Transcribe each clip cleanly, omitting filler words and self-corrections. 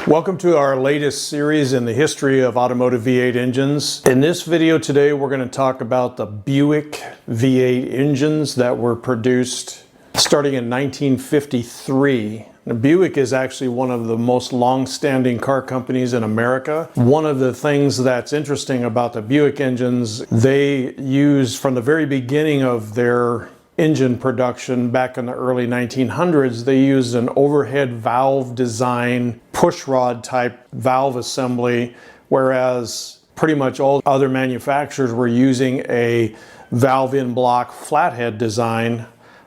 Welcome to our latest series in the history of automotive V8 engines. In this video today, we're going to talk about the Buick V8 engines that were produced starting in 1953. Now, Buick is actually one of the most long-standing car companies in America. One of the things that's interesting about the Buick engines, they used from the very beginning of their engine production back in the early 1900s, they used an overhead valve design, pushrod type valve assembly, whereas pretty much all other manufacturers were using a valve in block flathead design.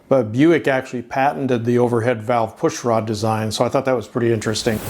But Buick actually patented the overhead valve pushrod design, so I thought that was pretty interesting.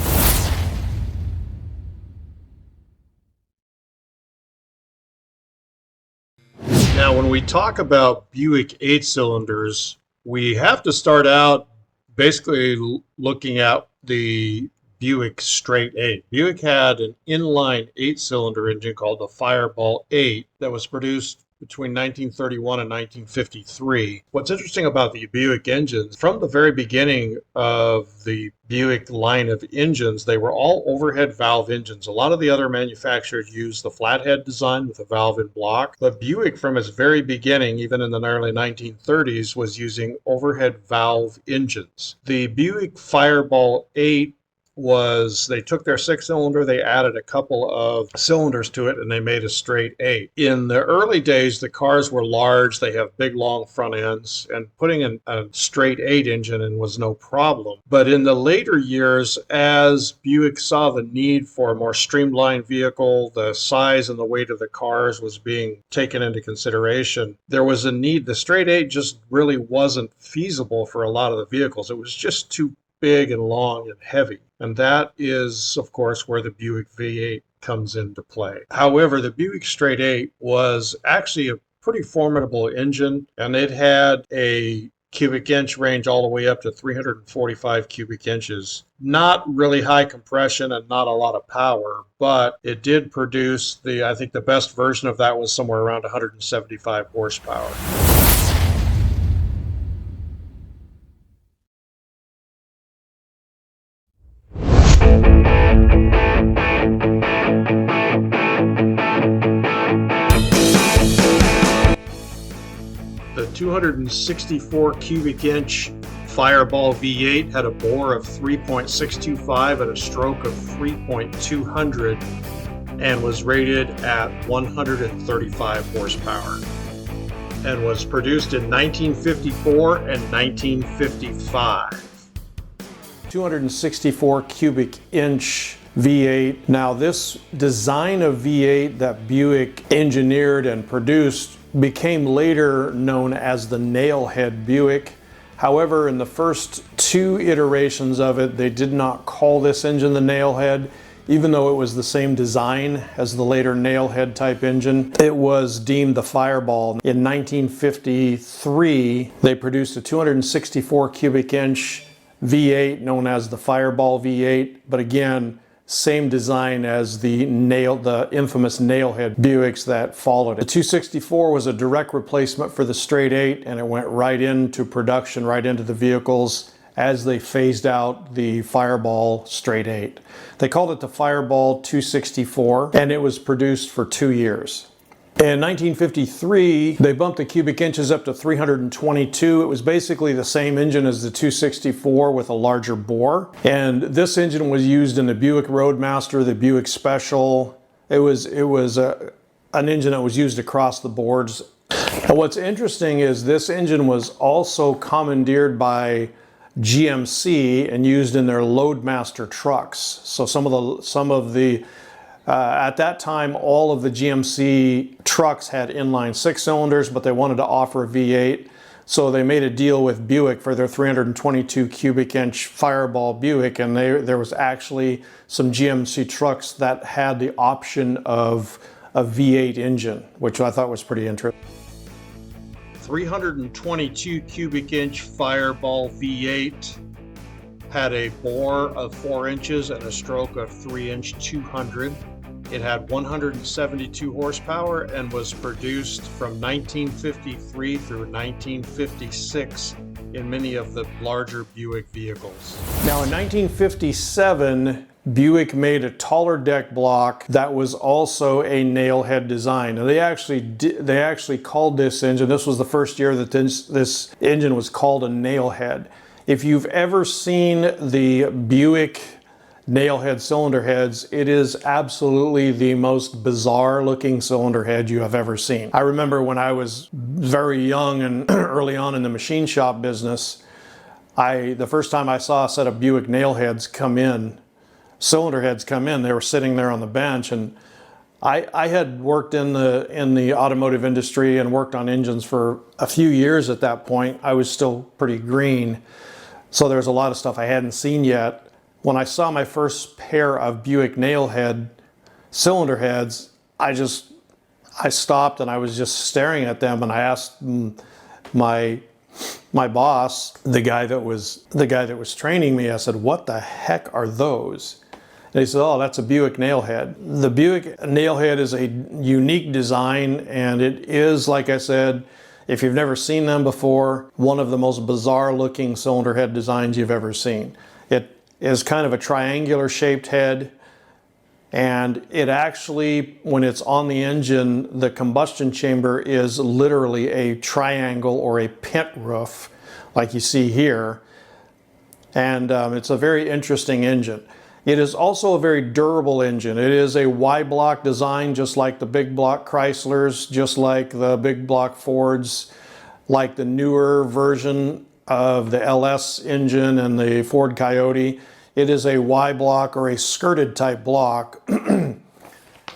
Now, when we talk about Buick 8-cylinders, we have to start out basically looking at the Buick Straight 8. Buick had an inline 8-cylinder engine called the Fireball 8 that was produced between 1931 and 1953. What's interesting about the Buick engines, from the very beginning of the Buick line of engines, they were all overhead valve engines. A lot of the other manufacturers used the flathead design with a valve in block, but Buick from its very beginning, even in the early 1930s, was using overhead valve engines. The Buick Fireball 8 they took their 6-cylinder, they added a couple of cylinders to it, and they made a straight 8. In the early days, the cars were large, they have big long front ends, and putting in a straight 8 engine in was no problem. But in the later years, as Buick saw the need for a more streamlined vehicle, the size and the weight of the cars was being taken into consideration, there was a need. The straight 8 just really wasn't feasible for a lot of the vehicles. It was just too big and long and heavy. And that is, of course, where the Buick V8 comes into play. However, the Buick Straight 8 was actually a pretty formidable engine, and it had a cubic inch range all the way up to 345 cubic inches. Not really high compression and not a lot of power, but it did produce I think the best version of that was somewhere around 175 horsepower. The 264 cubic inch Fireball V8 had a bore of 3.625 and a stroke of 3.200 and was rated at 135 horsepower and was produced in 1954 and 1955. 264 cubic inch V8. Now, this design of V8 that Buick engineered and produced became later known as the Nailhead Buick. However, in the first two iterations of it, they did not call this engine the Nailhead, even though it was the same design as the later Nailhead type engine. It was deemed the Fireball. In 1953, they produced a 264 cubic inch V8 known as the Fireball V8, but again, same design as the infamous Nailhead Buicks that followed it. The 264 was a direct replacement for the Straight 8, and it went right into production, right into the vehicles as they phased out the Fireball Straight 8. They called it the Fireball 264, and it was produced for 2 years. In 1953, they bumped the cubic inches up to 322. It was basically the same engine as the 264 with a larger bore. And this engine was used in the Buick Roadmaster, the Buick Special. It was an engine that was used across the boards. And what's interesting is this engine was also commandeered by GMC and used in their Loadmaster trucks. So at that time, all of the GMC trucks had inline 6-cylinders, but they wanted to offer a V8. So they made a deal with Buick for their 322 cubic inch Fireball Buick, and there was actually some GMC trucks that had the option of a V8 engine, which I thought was pretty interesting. 322 cubic inch Fireball V8 had a bore of 4 inches and a stroke of 3'2". It had 172 horsepower and was produced from 1953 through 1956 in many of the larger Buick vehicles. Now in 1957, Buick made a taller deck block that was also a nail head design. And they actually called this engine, this was the first year that this engine was called a nail head. If you've ever seen the Buick nail head cylinder heads, it is absolutely the most bizarre looking cylinder head you have ever seen. I remember when I was very young and early on in the machine shop business, the first time I saw a set of Buick nail heads come in, cylinder heads come in, they were sitting there on the bench, and I had worked in the automotive industry and worked on engines for a few years at that point. I was still pretty green, so there was a lot of stuff I hadn't seen yet. When I saw my first pair of Buick nail head cylinder heads, I stopped and I was just staring at them, and I asked my boss, the guy that was training me, I said, "What the heck are those?" And he said, "Oh, that's a Buick nail head." The Buick nail head is a unique design, and it is, like I said, if you've never seen them before, one of the most bizarre looking cylinder head designs you've ever seen. It is kind of a triangular shaped head, and it actually, when it's on the engine, the combustion chamber is literally a triangle or a pent roof like you see here. And it's a very interesting engine. It is also a very durable engine. It is a Y-block design, just like the big block Chryslers, just like the big block Fords, like the newer version of the LS engine and the Ford Coyote. It is a Y-block or a skirted type block. And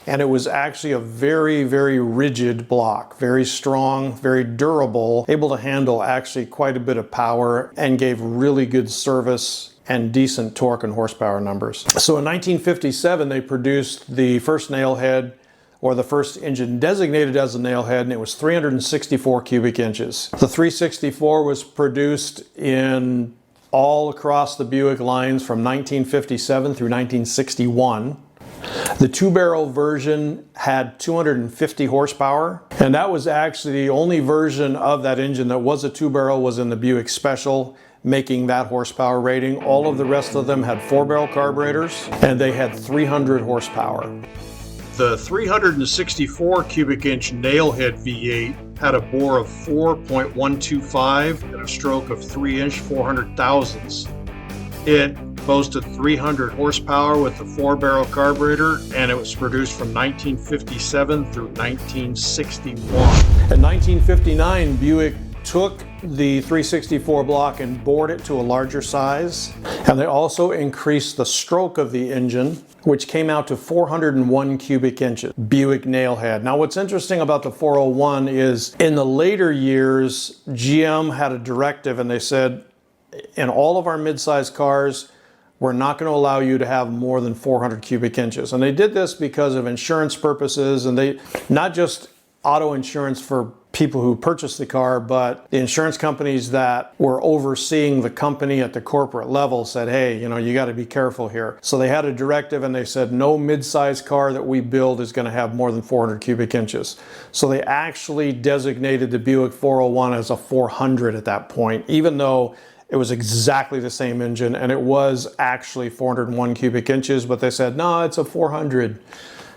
it was actually a very, very rigid block, very strong, very durable, able to handle actually quite a bit of power, and gave really good service and decent torque and horsepower numbers. So in 1957, they produced the first nail head, or the first engine designated as a nail head, and it was 364 cubic inches. The 364 was produced in all across the Buick lines from 1957 through 1961. The two-barrel version had 250 horsepower, and that was actually the only version of that engine that was a two-barrel was in the Buick Special, making that horsepower rating. All of the rest of them had four-barrel carburetors, and they had 300 horsepower. The 364 cubic inch nailhead V8 had a bore of 4.125 and a stroke of 3-inch 400 thousandths. It boasted 300 horsepower with the four-barrel carburetor, and it was produced from 1957 through 1961. In 1959, Buick took the 364 block and bored it to a larger size, and they also increased the stroke of the engine, which came out to 401 cubic inches. Buick nailhead. Now what's interesting about the 401 is in the later years, GM had a directive, and they said, in all of our mid-size cars, we're not going to allow you to have more than 400 cubic inches. And they did this because of insurance purposes, and they not just auto insurance for people who purchased the car, but the insurance companies that were overseeing the company at the corporate level said, hey, you got to be careful here. So they had a directive, and they said no mid-size car that we build is going to have more than 400 cubic inches. So they actually designated the Buick 401 as a 400 at that point, even though it was exactly the same engine, and it was actually 401 cubic inches, but they said, no, it's a 400.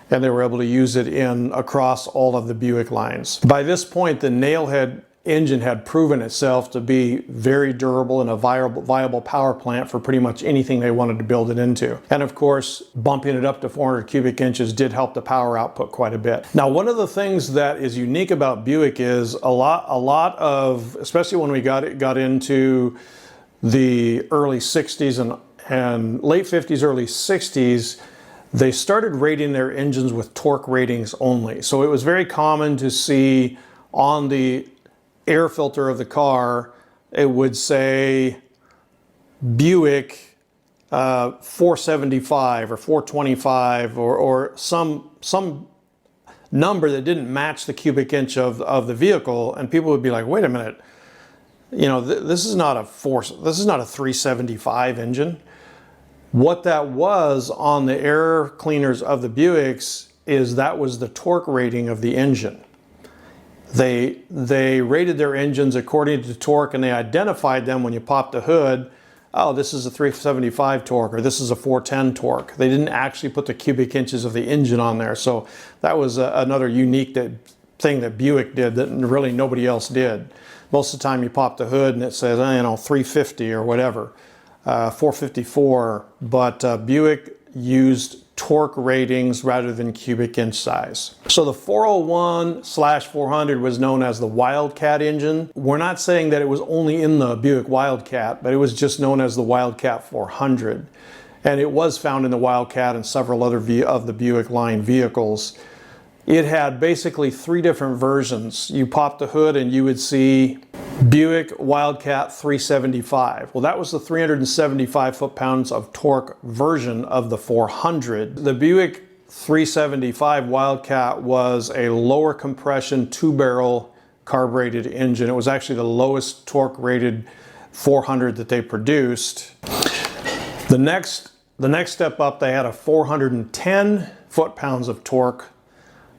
And they were able to use it across all of the Buick lines. By this point, the nailhead engine had proven itself to be very durable and a viable power plant for pretty much anything they wanted to build it into. And of course, bumping it up to 400 cubic inches did help the power output quite a bit. Now, one of the things that is unique about Buick is a lot of, especially when we got into the early 60s and late 50s, early 60s, they started rating their engines with torque ratings only. So it was very common to see on the air filter of the car, it would say Buick 475 or 425 or some number that didn't match the cubic inch of the vehicle, and people would be like, wait a minute, this is not a 375 engine. What that was on the air cleaners of the Buicks is that was the torque rating of the engine. They rated their engines according to torque, and they identified them when you popped the hood oh, this is a 375 torque or this is a 410 torque. They didn't actually put the cubic inches of the engine on there. So that was another unique thing that Buick did that really nobody else did. Most of the time you pop the hood and it says, 350 or whatever, 454, but Buick used torque ratings rather than cubic inch size. So the 401/400 was known as the Wildcat engine. We're not saying that it was only in the Buick Wildcat, but it was just known as the Wildcat 400. And it was found in the Wildcat and several other of the Buick line vehicles. It had basically 3 different versions. You pop the hood and you would see Buick Wildcat 375. Well, that was the 375 foot-pounds of torque version of the 400. The Buick 375 Wildcat was a lower compression 2-barrel carbureted engine. It was actually the lowest torque rated 400 that they produced. The next step up, they had a 410 foot-pounds of torque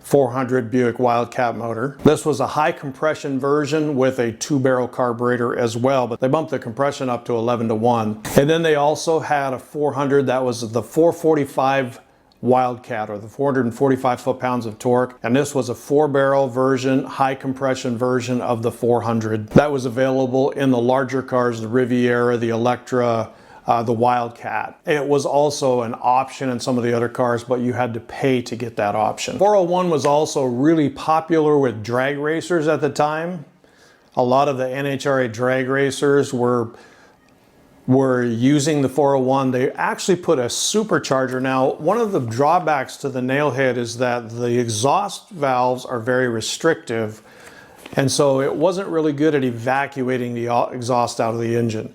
400 Buick Wildcat motor. This was a high compression version with a 2-barrel carburetor as well, but they bumped the compression up to 11:1. And then they also had a 400 that was the 445 Wildcat, or the 445 foot-pounds of torque. And this was a 4-barrel version, high compression version of the 400. That was available in the larger cars, the Riviera, the Electra, the Wildcat. It was also an option in some of the other cars, but you had to pay to get that option. 401 was also really popular with drag racers at the time. A lot of the NHRA drag racers were using the 401. They actually put a supercharger. Now, one of the drawbacks to the nailhead is that the exhaust valves are very restrictive, and so it wasn't really good at evacuating the exhaust out of the engine.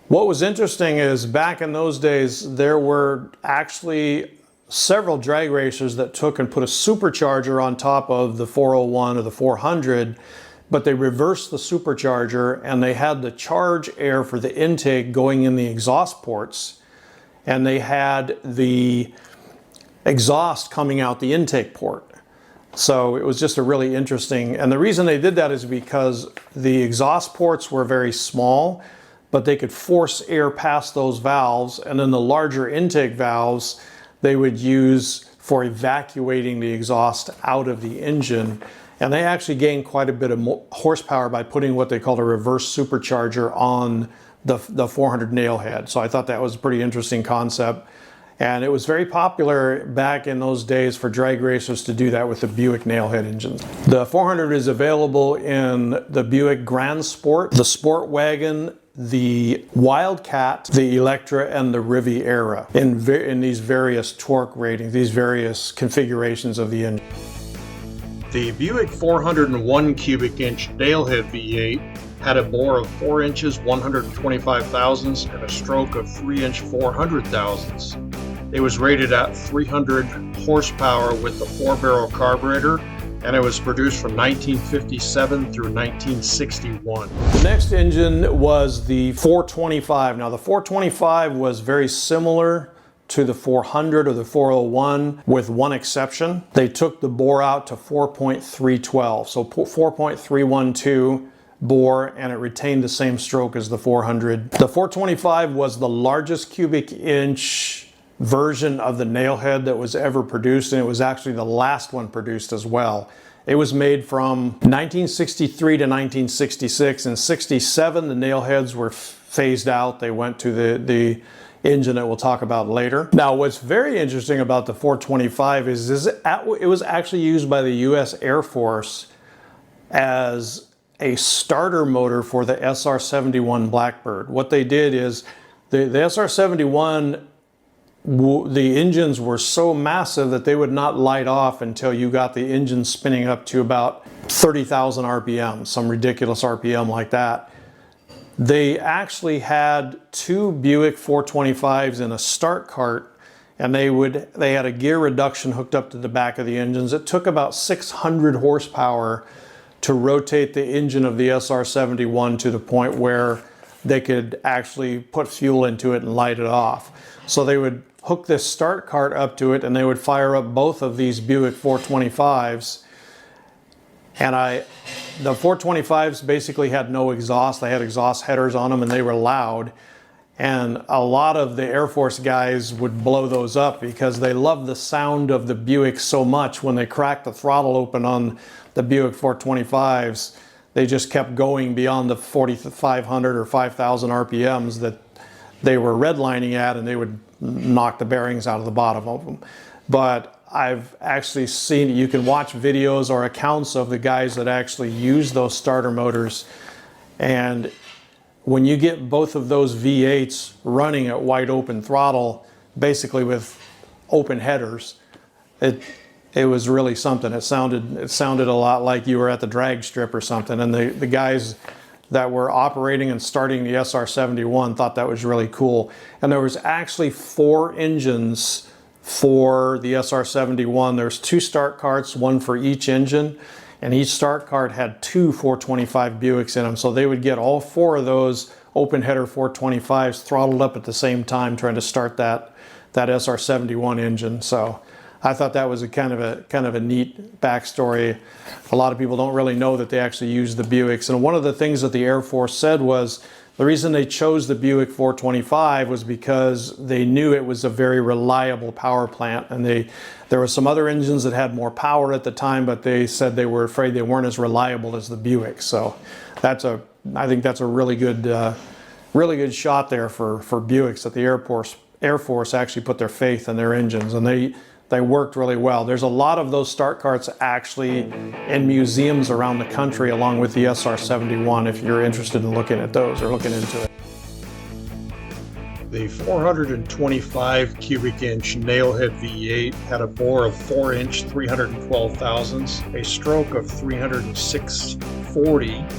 What was interesting is back in those days, there were actually several drag racers that took and put a supercharger on top of the 401 or the 400, but they reversed the supercharger and they had the charge air for the intake going in the exhaust ports, and they had the exhaust coming out the intake port. So it was just a really interesting, and the reason they did that is because the exhaust ports were very small, but they could force air past those valves, and then the larger intake valves they would use for evacuating the exhaust out of the engine. And they actually gained quite a bit of horsepower by putting what they called a reverse supercharger on the 400 nailhead. So I thought that was a pretty interesting concept. And it was very popular back in those days for drag racers to do that with the Buick nailhead engines. The 400 is available in the Buick Grand Sport, the Sport Wagon, the Wildcat, the Electra, and the Riviera in these various torque ratings, these various configurations of the engine. The Buick 401 cubic inch nailhead V8 had a bore of 4 inches 125 thousandths and a stroke of 3 inch 400 thousandths. It was rated at 300 horsepower with the 4-barrel carburetor, and it was produced from 1957 through 1961. The next engine was the 425. Now the 425 was very similar to the 400 or the 401 with one exception. They took the bore out to 4.312, so 4.312 bore, and it retained the same stroke as the 400. The 425 was the largest cubic inch version of the nailhead that was ever produced, and it was actually the last one produced as well. It was made from 1963 to 1966. In 67, the nailheads were phased out. They went to the engine that we'll talk about later. Now, what's very interesting about the 425 is it was actually used by the U.S. Air Force as a starter motor for the SR-71 Blackbird. What they did is the SR-71, the engines were so massive that they would not light off until you got the engine spinning up to about 30,000 RPM, some ridiculous RPM like that. They actually had 2 Buick 425s in a start cart, and they had a gear reduction hooked up to the back of the engines. It took about 600 horsepower to rotate the engine of the SR-71 to the point where they could actually put fuel into it and light it off. So they would hook this start cart up to it, and they would fire up both of these Buick 425s. And the 425s basically had no exhaust. They had exhaust headers on them, and they were loud. And a lot of the Air Force guys would blow those up because they loved the sound of the Buick so much. When they cracked the throttle open on the Buick 425s, they just kept going beyond the 4,500 or 5,000 RPMs that they were redlining at, and they would knock the bearings out of the bottom of them. But I've actually seen, you can watch videos or accounts of the guys that actually use those starter motors, and when you get both of those V8s running at wide open throttle, basically with open headers, it was really something. It sounded a lot like you were at the drag strip or something. And the guys that were operating and starting the SR-71 thought that was really cool. And there was actually 4 engines for the SR-71. There's 2 start carts, one for each engine. And each start cart had 2 425 Buicks in them. So they would get all 4 of those open header 425s throttled up at the same time, trying to start that SR-71 engine. So I thought that was a kind of a neat backstory. A lot of people don't really know that they actually use the Buicks. And one of the things that the Air Force said was the reason they chose the Buick 425 was because they knew it was a very reliable power plant. And there were some other engines that had more power at the time, but they said they were afraid they weren't as reliable as the Buick. So I think that's a really good shot there for Buicks, that the Air Force actually put their faith in their engines, and they worked really well. There's a lot of those start carts actually in museums around the country, along with the SR-71, if you're interested in looking at those or looking into it. The 425 cubic inch nailhead V8 had a bore of 4 inch 312 thousandths, a stroke of 306.40,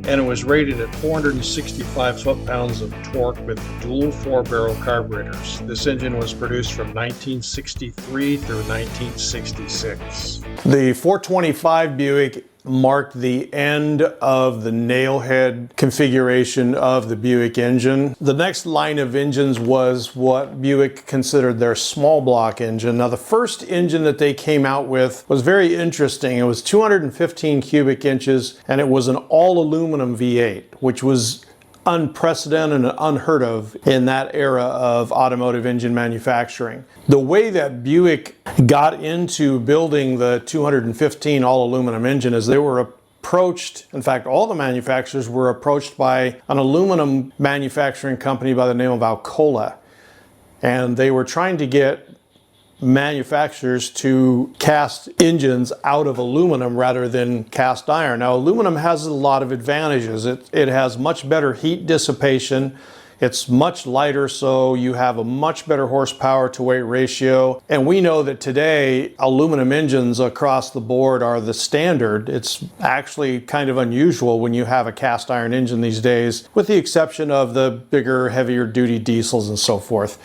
and it was rated at 465 foot-pounds of torque with dual 4-barrel carburetors. This engine was produced from 1963 through 1966. The 425 Buick marked the end of the nailhead configuration of the Buick engine. The next line of engines was what Buick considered their small block engine. Now, the first engine that they came out with was very interesting. It was 215 cubic inches, and it was an all aluminum V8, which was unprecedented and unheard of in that era of automotive engine manufacturing. The way that Buick got into building the 215 all aluminum engine is they were approached, in fact all the manufacturers were approached by an aluminum manufacturing company by the name of Alcoa, and they were trying to get manufacturers to cast engines out of aluminum rather than cast iron. Now, aluminum has a lot of advantages. It has much better heat dissipation. It's much lighter, so you have a much better horsepower to weight ratio. And we know that today aluminum engines across the board are the standard. It's actually kind of unusual when you have a cast iron engine these days, with the exception of the bigger, heavier duty diesels and so forth.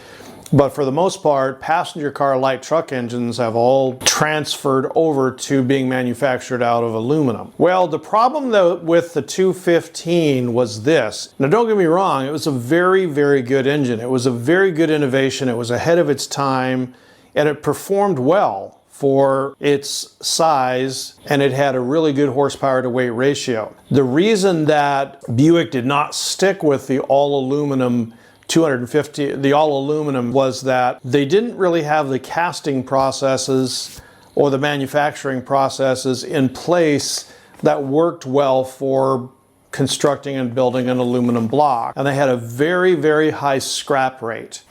But for the most part, passenger car light truck engines have all transferred over to being manufactured out of aluminum. Well, the problem though with the 215 was this. Now don't get me wrong, it was a very, very good engine. It was a very good innovation. It was ahead of its time, and it performed well for its size, and it had a really good horsepower to weight ratio. The reason that Buick did not stick with the all aluminum 250, the all aluminum, was that they didn't really have the casting processes or the manufacturing processes in place that worked well for constructing and building an aluminum block. And they had a very, very high scrap rate.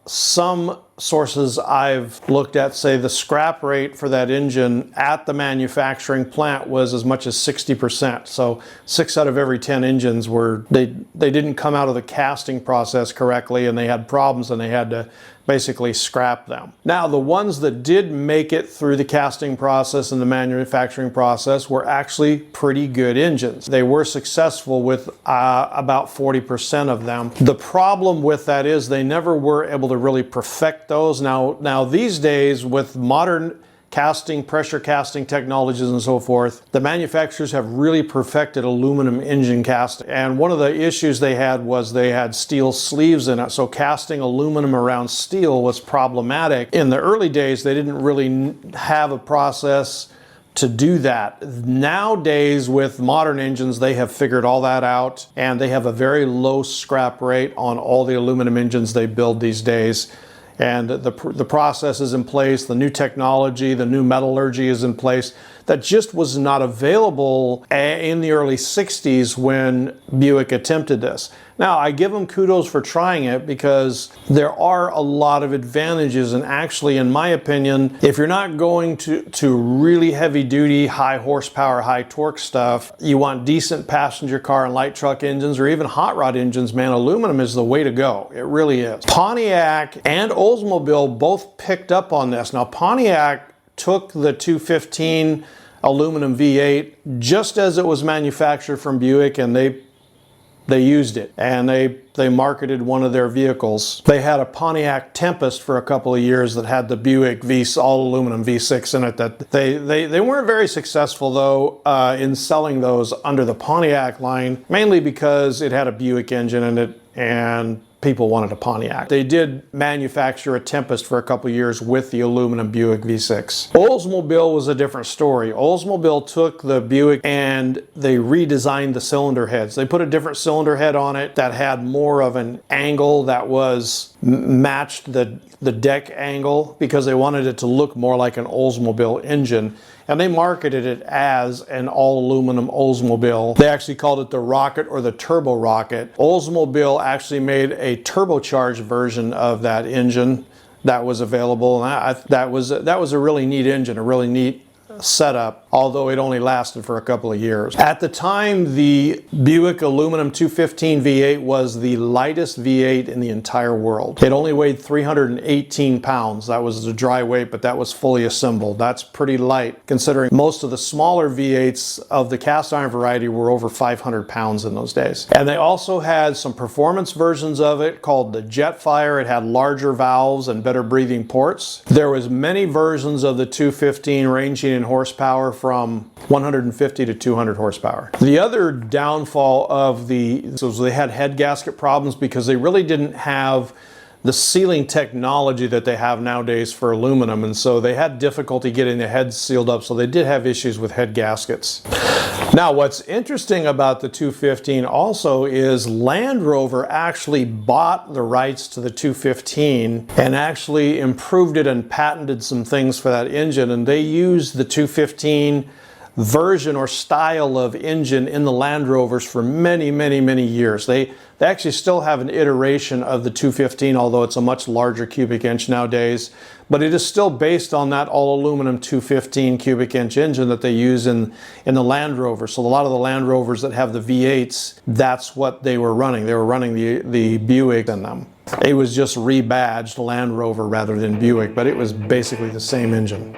Some sources I've looked at say the scrap rate for that engine at the manufacturing plant was as much as 60%. So 6 out of every 10 engines they didn't come out of the casting process correctly, and they had problems, and they had to basically scrap them. Now, the ones that did make it through the casting process and the manufacturing process were actually pretty good engines. They were successful with about 40% of them. The problem with that is they never were able to really perfect those. Now these days, with modern casting, pressure casting technologies and so forth, the manufacturers have really perfected aluminum engine casting. And one of the issues they had was they had steel sleeves in it, so casting aluminum around steel was problematic. In the early days, they didn't really have a process to do that. Nowadays, with modern engines, they have figured all that out, and they have a very low scrap rate on all the aluminum engines they build these days. And the process is in place, the new technology, the new metallurgy is in place that just was not available in the early 60s when Buick attempted this. Now, I give them kudos for trying it because there are a lot of advantages, and actually, in my opinion, if you're not going to really heavy duty, high horsepower, high torque stuff, you want decent passenger car and light truck engines or even hot rod engines, man, aluminum is the way to go. It really is. Pontiac and Oldsmobile both picked up on this. Now, Pontiac took the 215 aluminum V8 just as it was manufactured from Buick, and they used it, and they marketed one of their vehicles. They had a Pontiac Tempest for a couple of years that had the Buick all aluminum V6 in it. That they weren't very successful though in selling those under the Pontiac line, mainly because it had a Buick engine in it and people wanted a Pontiac. They did manufacture a Tempest for a couple of years with the aluminum Buick V6. Oldsmobile was a different story. Oldsmobile took the Buick and they redesigned the cylinder heads. They put a different cylinder head on it that had more of an angle that was matched the deck angle because they wanted it to look more like an Oldsmobile engine. And they marketed it as an all-aluminum Oldsmobile. They actually called it the Rocket or the Turbo Rocket. Oldsmobile actually made a turbocharged version of that engine that was available. And that was a really neat engine, a really neat setup, although it only lasted for a couple of years. At the time, the Buick aluminum 215 V8 was the lightest V8 in the entire world. It only weighed 318 pounds. That was the dry weight, but that was fully assembled. That's pretty light, considering most of the smaller V8s of the cast iron variety were over 500 pounds in those days. And they also had some performance versions of it called the Jetfire. It had larger valves and better breathing ports. There was many versions of the 215 ranging in horsepower from 150 to 200 horsepower. The other downfall of was they had head gasket problems because they really didn't have the sealing technology that they have nowadays for aluminum, and so they had difficulty getting the heads sealed up, so they did have issues with head gaskets. Now, what's interesting about the 215 also is Land Rover actually bought the rights to the 215 and actually improved it and patented some things for that engine, and they used the 215 version or style of engine in the Land Rovers for many, many, many years. They actually still have an iteration of the 215, although it's a much larger cubic inch nowadays, but it is still based on that all aluminum 215 cubic inch engine that they use in the Land Rover. So a lot of the Land Rovers that have the V8s, that's what they were running. They were running the Buick in them. It was just rebadged Land Rover rather than Buick, but it was basically the same engine.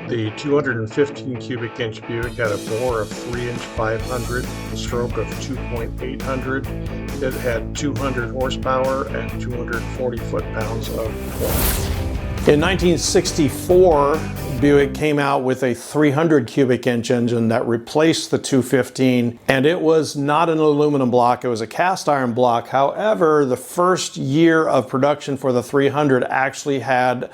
The 215 cubic inch Buick had a bore of 3-inch 500, a stroke of 2.800. It had 200 horsepower and 240 foot-pounds of torque. In 1964, Buick came out with a 300 cubic inch engine that replaced the 215, and it was not an aluminum block, it was a cast iron block. However, the first year of production for the 300 actually had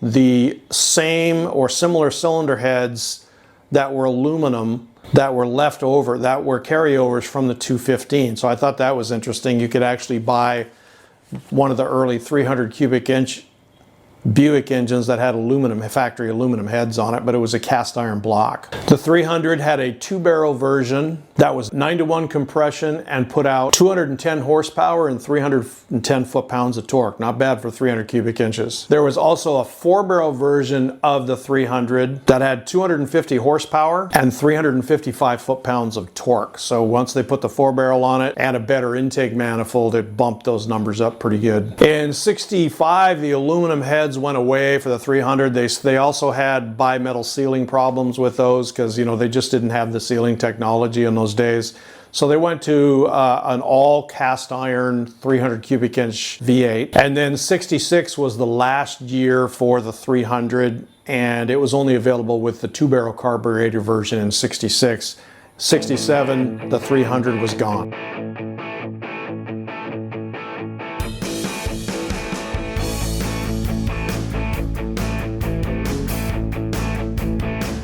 the same or similar cylinder heads that were aluminum that were left over, that were carryovers from the 215. So I thought that was interesting. You could actually buy one of the early 300 cubic inch Buick engines that had factory aluminum heads on it, but it was a cast iron block. The 300 had a 2-barrel version that was 9-to-1 compression and put out 210 horsepower and 310 foot-pounds of torque. Not bad for 300 cubic inches. There was also a 4-barrel version of the 300 that had 250 horsepower and 355 foot-pounds of torque. So once they put the 4-barrel on it and a better intake manifold, it bumped those numbers up pretty good. In '65, the aluminum heads went away for the 300. They also had bimetal sealing problems with those because, they just didn't have the sealing technology in those days. So they went to an all cast iron 300 cubic inch V8. And then '66 was the last year for the 300, and it was only available with the 2-barrel carburetor version in '66. '67, the 300 was gone.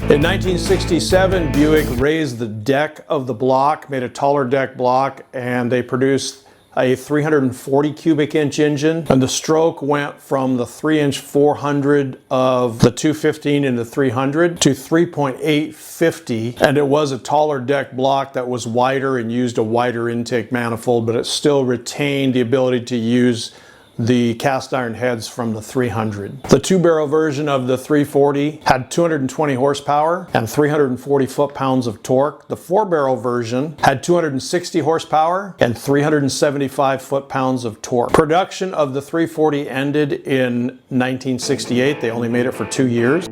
In 1967, Buick raised the deck of the block, made a taller deck block, and they produced a 340 cubic inch engine, and the stroke went from the 3-inch 400 of the 215 into 300 to 3.850, and it was a taller deck block that was wider and used a wider intake manifold, but it still retained the ability to use the cast iron heads from the 300. The two-barrel version of the 340 had 220 horsepower and 340 foot-pounds of torque. The four-barrel version had 260 horsepower and 375 foot-pounds of torque. Production of the 340 ended in 1968. They only made it for 2 years.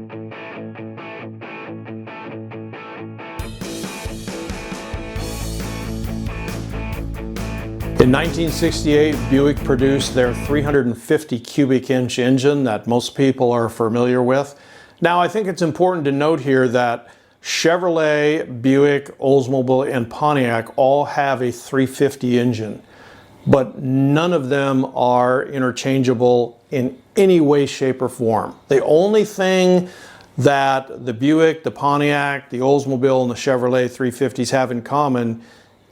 In 1968, Buick produced their 350 cubic inch engine that most people are familiar with. Now, I think it's important to note here that Chevrolet, Buick, Oldsmobile, and Pontiac all have a 350 engine, but none of them are interchangeable in any way, shape, or form. The only thing that the Buick, the Pontiac, the Oldsmobile, and the Chevrolet 350s have in common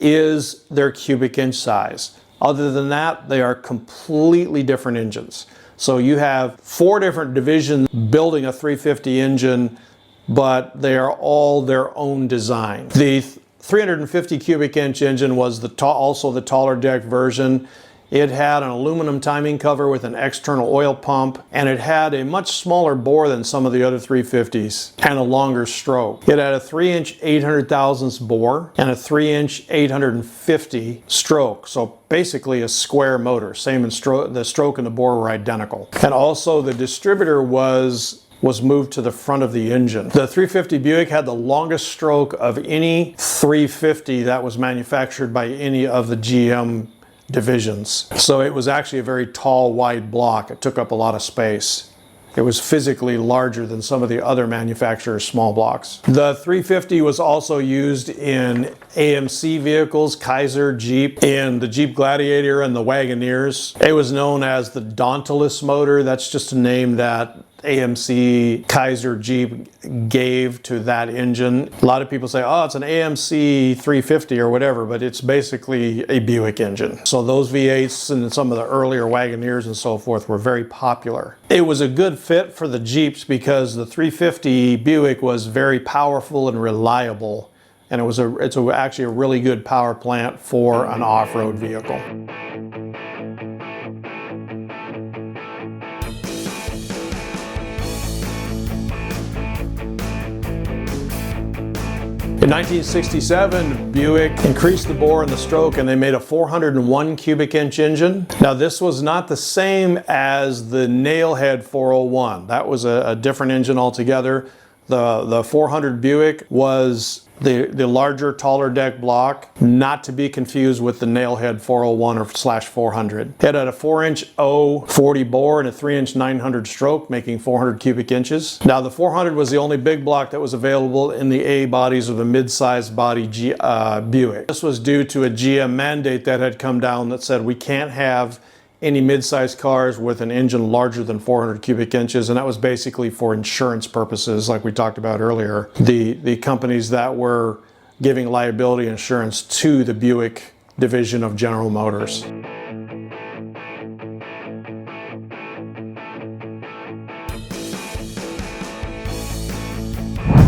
is their cubic inch size. Other than that, they are completely different engines. So you have 4 different divisions building a 350 engine, but they are all their own design. The 350 cubic inch engine was also the taller deck version. It had an aluminum timing cover with an external oil pump, and it had a much smaller bore than some of the other 350s and a longer stroke. It had a 3-inch 800 thousandths bore and a 3-inch 850 stroke. So basically a square motor, same in the stroke and the bore were identical. And also the distributor was moved to the front of the engine. The 350 Buick had the longest stroke of any 350 that was manufactured by any of the GM divisions. So it was actually a very tall, wide block. It took up a lot of space. It was physically larger than some of the other manufacturers' small blocks. The 350 was also used in AMC vehicles, Kaiser, Jeep, in the Jeep Gladiator and the Wagoneers. It was known as the Dauntless motor. That's just a name that AMC, Kaiser, Jeep gave to that engine. A lot of people say, oh, it's an AMC 350 or whatever, but it's basically a Buick engine. So those V8s and some of the earlier Wagoneers and so forth were very popular. It was a good fit for the Jeeps because the 350 Buick was very powerful and reliable, and it's actually a really good power plant for an off-road vehicle. In 1967, Buick increased the bore and the stroke, and they made a 401 cubic inch engine. Now, this was not the same as the Nailhead 401. That was a different engine altogether. The 400 Buick was the larger, taller deck block, not to be confused with the Nailhead 401 or /400. It had a 4-inch 040 bore and a 3-inch 900 stroke, making 400 cubic inches. Now, the 400 was the only big block that was available in the A bodies of the mid-sized body Buick. This was due to a GM mandate that had come down that said we can't have any mid-sized cars with an engine larger than 400 cubic inches, and that was basically for insurance purposes, like we talked about earlier. The companies that were giving liability insurance to the Buick division of General Motors.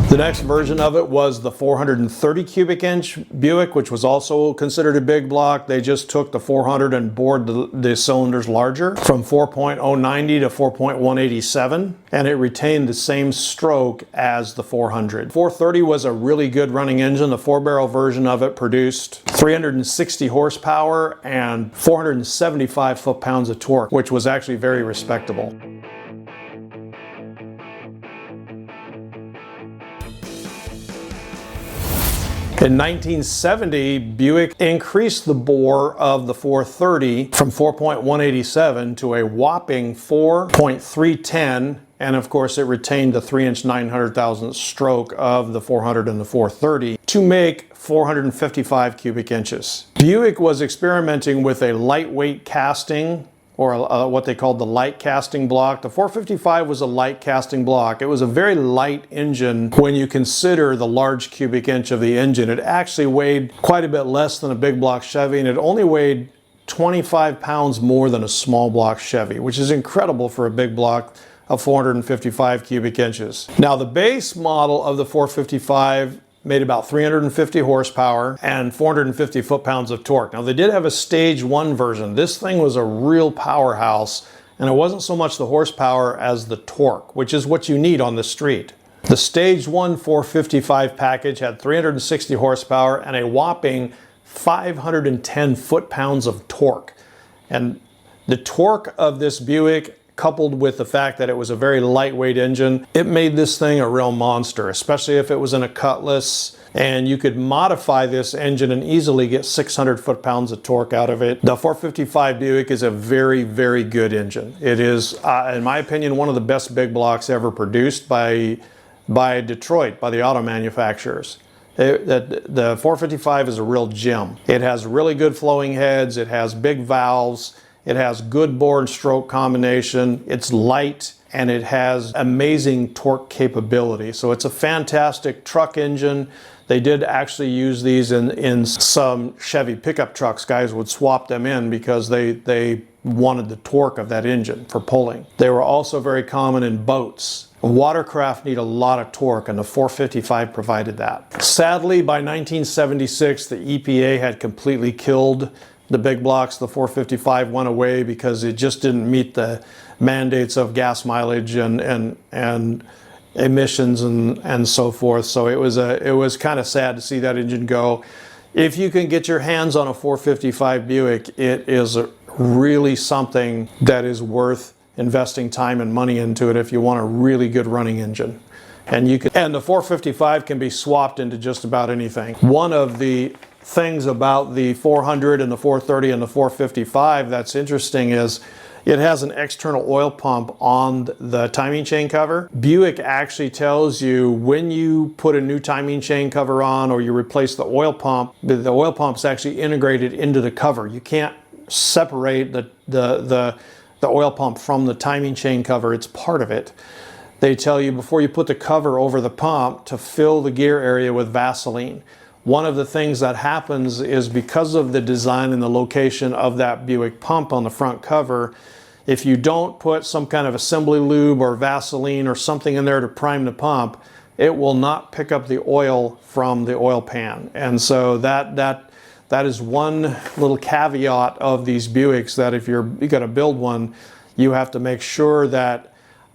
The next version of it was the 430 cubic inch Buick, which was also considered a big block. They just took the 400 and bored the cylinders larger from 4.090 to 4.187, and it retained the same stroke as the 400. 430 was a really good running engine. The 4-barrel version of it produced 360 horsepower and 475 foot-pounds of torque, which was actually very respectable. In 1970, Buick increased the bore of the 430 from 4.187 to a whopping 4.310, and of course it retained the 3-inch 900 thousandths stroke of the 400 and the 430 to make 455 cubic inches. Buick was experimenting with a lightweight casting or what they called the light casting block. The 455 was a light casting block. It was a very light engine when you consider the large cubic inch of the engine. It actually weighed quite a bit less than a big block Chevy, and it only weighed 25 pounds more than a small block Chevy, which is incredible for a big block of 455 cubic inches. Now, the base model of the 455 made about 350 horsepower and 450 foot-pounds of torque. Now, they did have a stage 1 version. This thing was a real powerhouse, and it wasn't so much the horsepower as the torque, which is what you need on the street. The stage 1 455 package had 360 horsepower and a whopping 510 foot-pounds of torque. And the torque of this Buick, coupled with the fact that it was a very lightweight engine, it made this thing a real monster, especially if it was in a Cutlass, and you could modify this engine and easily get 600 foot-pounds of torque out of it. The 455 Buick is a very, very good engine. It is, in my opinion, one of the best big blocks ever produced by Detroit, by the auto manufacturers. The 455 is a real gem. It has really good flowing heads, it has big valves, it has good bore and stroke combination, it's light, and it has amazing torque capability. So it's a fantastic truck engine. They did actually use these in some Chevy pickup trucks. Guys would swap them in because they wanted the torque of that engine for pulling. They were also very common in boats. Watercraft need a lot of torque, and the 455 provided that. Sadly, by 1976, the EPA had completely killed the big blocks. The 455 went away because it just didn't meet the mandates of gas mileage and emissions and so forth. So it was kind of sad to see that engine go. If you can get your hands on a 455 Buick, it is really something that is worth investing time and money into it if you want a really good running engine. And the 455 can be swapped into just about anything. One of the things about the 400 and the 430 and the 455 that's interesting is it has an external oil pump on the timing chain cover. Buick actually tells you when you put a new timing chain cover on or you replace the oil pump's actually integrated into the cover. You can't separate the oil pump from the timing chain cover. It's part of it. They tell you before you put the cover over the pump to fill the gear area with Vaseline. One of the things that happens is because of the design and the location of that Buick pump on the front cover, if you don't put some kind of assembly lube or Vaseline or something in there to prime the pump, it will not pick up the oil from the oil pan. And so that is one little caveat of these Buicks, that if you're going to build one, you have to make sure that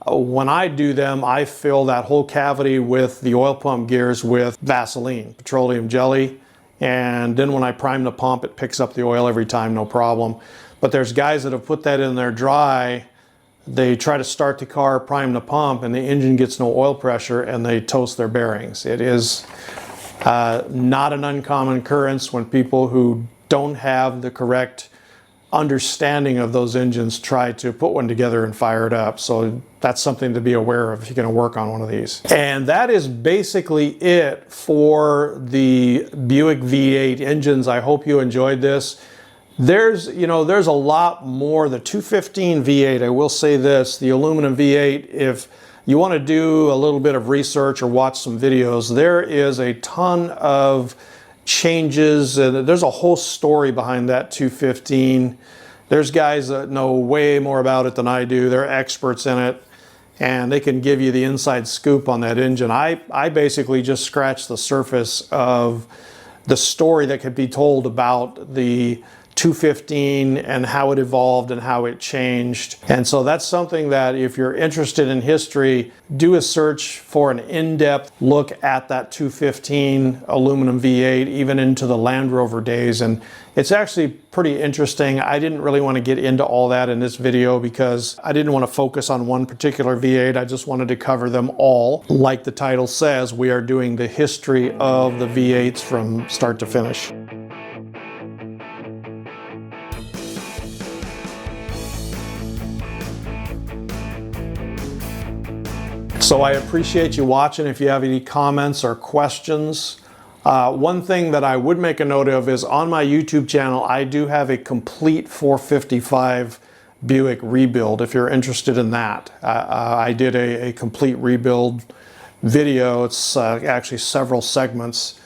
when I do them, I fill that whole cavity with the oil pump gears with Vaseline, petroleum jelly, and then when I prime the pump, it picks up the oil every time, no problem. But there's guys that have put that in there dry. They try to start the car, prime the pump, and the engine gets no oil pressure, and they toast their bearings. It is not an uncommon occurrence when people who don't have the correct understanding of those engines try to put one together and fire it up. So that's something to be aware of if you're going to work on one of these. And that is basically it for the Buick V8 engines. I hope you enjoyed this. There's a lot more. The 215 V8, I will say this, the aluminum V8, if you want to do a little bit of research or watch some videos, there is a ton of changes, and there's a whole story behind that 215. There's guys that know way more about it than I do. They're experts in it, and they can give you the inside scoop on that engine. I basically just scratched the surface of the story that could be told about the 215 and how it evolved and how it changed. And so that's something that if you're interested in history, do a search for an in-depth look at that 215 aluminum V8, even into the Land Rover days. And it's actually pretty interesting. I didn't really want to get into all that in this video because I didn't want to focus on one particular V8. I just wanted to cover them all. Like the title says, we are doing the history of the V8s from start to finish. So I appreciate you watching. If you have any comments or questions, one thing that I would make a note of is on my YouTube channel, I do have a complete 455 Buick rebuild if you're interested in that. I did a complete rebuild video. It's actually several segments,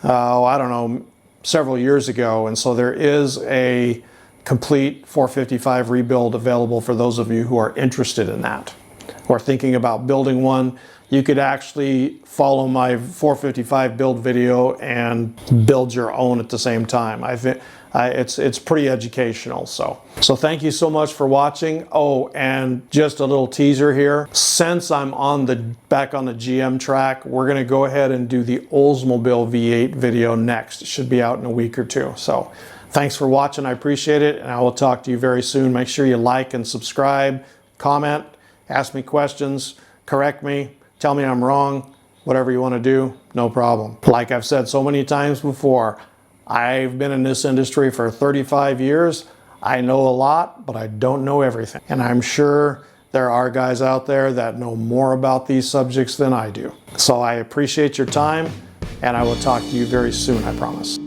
I don't know, several years ago. And so there is a complete 455 rebuild available for those of you who are interested in that or thinking about building one. You could actually follow my 455 build video and build your own at the same time. I think it's pretty educational. So thank you so much for watching. Oh, and just a little teaser here. Since I'm back on the GM track, we're going to go ahead and do the Oldsmobile V8 video next. It should be out in a week or two. So thanks for watching. I appreciate it, and I will talk to you very soon. Make sure you like and subscribe, comment, ask me questions, correct me, tell me I'm wrong, whatever you want to do, no problem. Like I've said so many times before, I've been in this industry for 35 years. I know a lot, but I don't know everything. And I'm sure there are guys out there that know more about these subjects than I do. So I appreciate your time, and I will talk to you very soon, I promise.